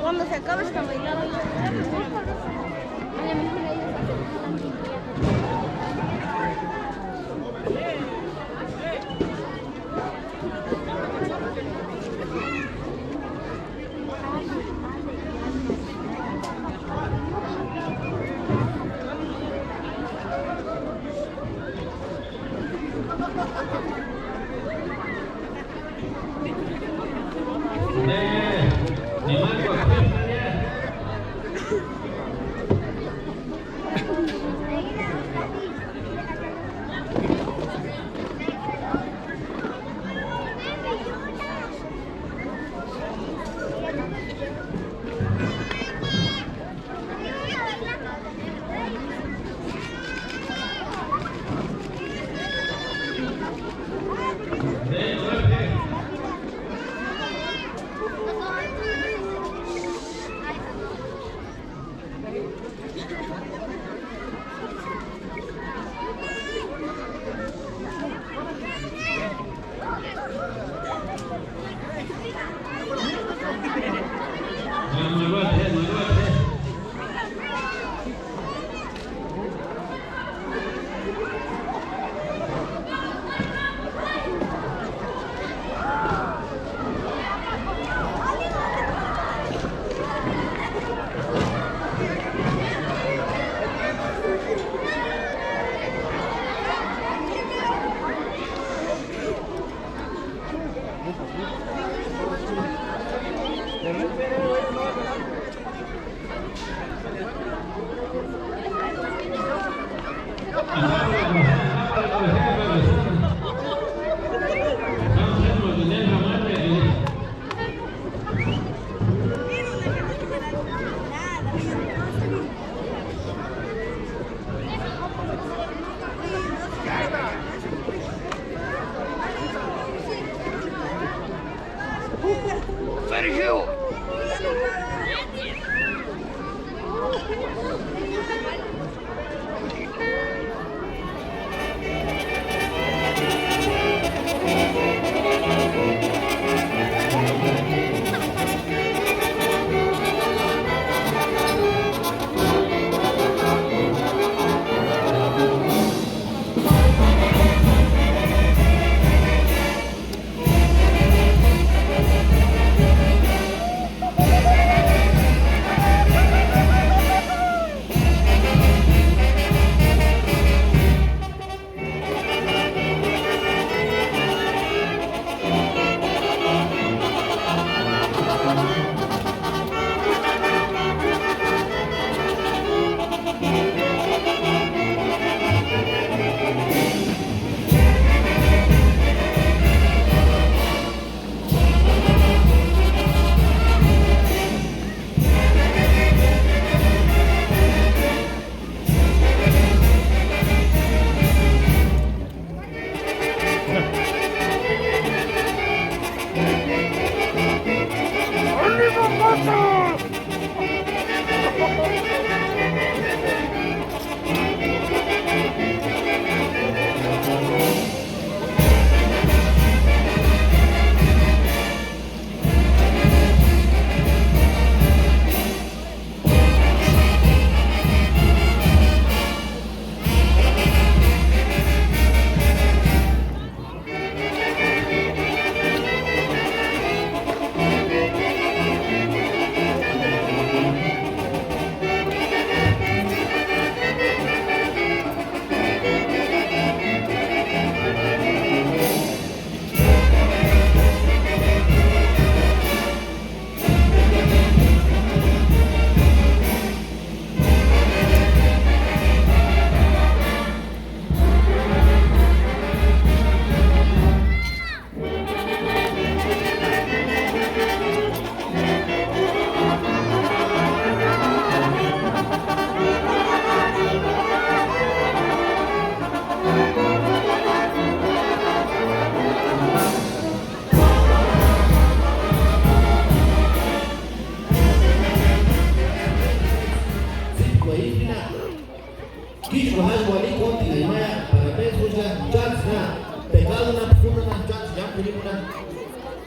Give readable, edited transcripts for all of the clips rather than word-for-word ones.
Cuando se acabe esta bailada,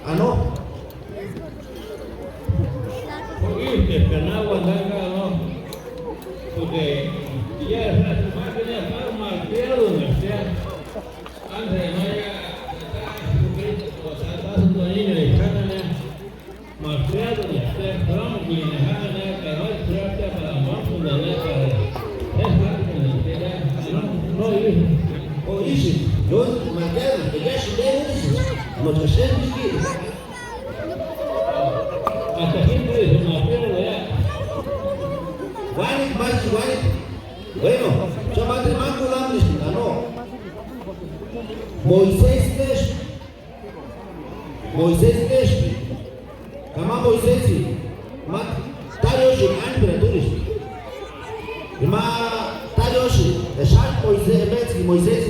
Ah, no. Porque Canagua no, porque ya las máquinas están marcadas, antes de no llegar o sea, está haciendo niños y están marcados y están pronto y dejan que no es suerte para la muerte de la no Oye, yo marcado, que ya se ve, no se siente que hasta siempre se marcaron ya. Vale. Bueno, ya matrimonio la no. Moisés Lesh, kama Moisés, Tayoshi, Anperaturis. Tayoshi, the sharp Moisés,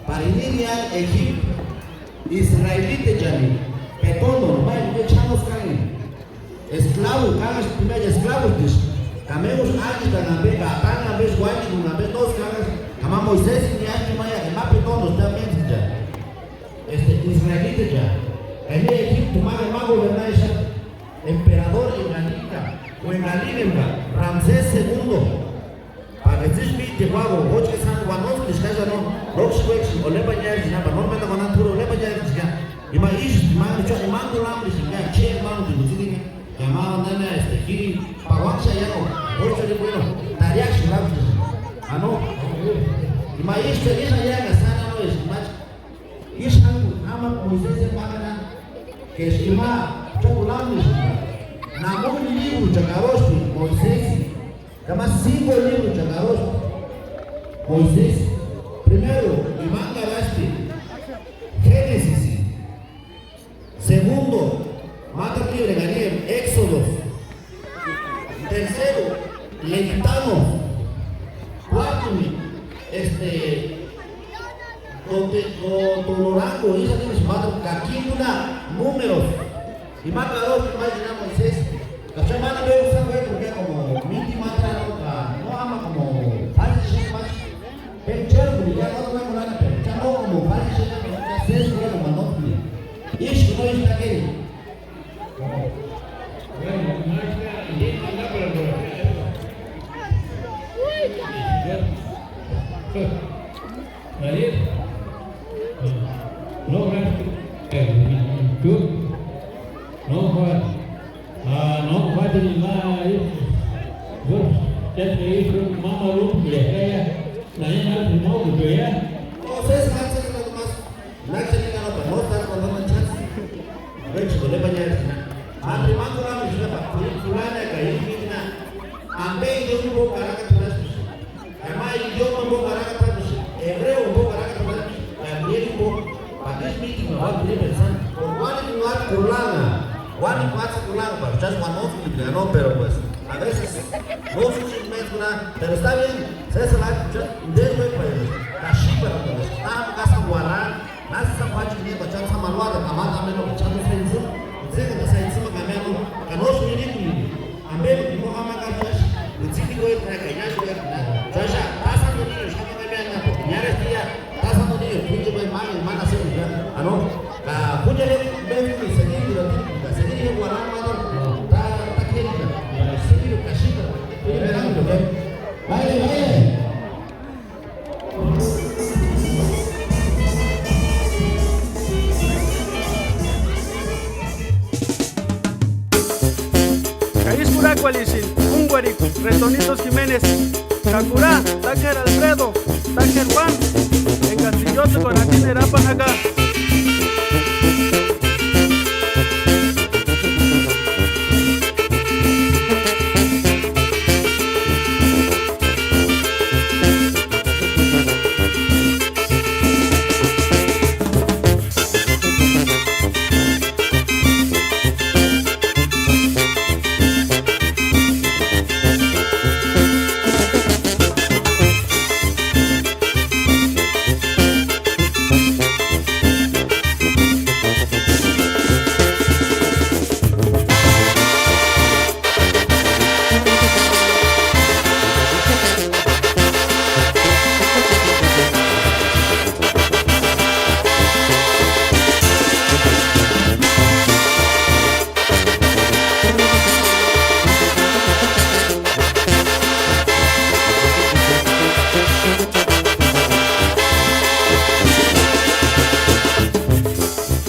para iniciar Egipto, Israelite Jani, Petono, no echamos carne. Esclavo, cagas, primer esclavo, camemos años de la beca, tan vez guay, una vez dos cagas, kama Moisés, ni año maya, que más Petono, también ya. Israelite ya. En Egipto, más gobernar emperador en Galita, o en Galilea, Ramsés II. Para que se viste guapo, hoy que San Juan no se descansa no, Roxwex o Lebañar, si nada, no me da con Anturo, Lebañar, y más is, más mucho, y más durante, si ya, che, hermano, de Lucini, llamaban Dana, Giri, Paguancha, ya no, hoy se le bueno, Tariax, Ramsés, ah no, y más is, que es allá, que sana no es, más, y es algo, ama Moisés en Pagana, que es ima, chocolate, Namón libro, Chacarosti, Moisés, además 5 libros llamados Moisés, primero, Iván Garaste, Génesis, segundo, Mata Libre Ganem, Éxodo, tercero, Levítanos, cuarto, Tonorango, esa tiene su madre, Caquíndula, números, y Mata dos, que va a llenar Moisés. La semana veo esa fue porque como miti mata no ama como parece más penchero porque ya no va a nada pero ya no como parece ya se es como no y es como está que no va a tener nada ya te hizo mamá luz y ella la niña no porque ya no sé si más se lo más nada se le gana para no estar con una chance a ver si le vaya a matrimonio la misma para fulana que ahí viene ambe yo no voy para que tú además yo no voy para que tú hebreo no voy para que tú también voy para que mi no va a tener pensando por cuál es lugar fulana Juan y pasa con la para echar Juan no, pero pues a veces no son una, pero está bien, se hace la después pues la chica pues está casa guarán, nada se fache ni para echar esa maluada, camada menos echando ese encima, dice que se encima cambiando, que no es mi niño, a ver que no ama cafés, el sitio de para que ya se ya pasa con niños, que me vean porque ya es día, pasa con niños, pinche pues mal, mal hacer ya, no, la puña le ven que se tiene seguir guardando está querida seguir casita esperando vaya Caís Curacualisin, Ungüeric, Retonitos Jiménez, Cacurá, Tájer Alfredo, Tájer Juan, en Castillote con aquí en Erapanaca.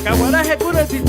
Caguaraje Kuratis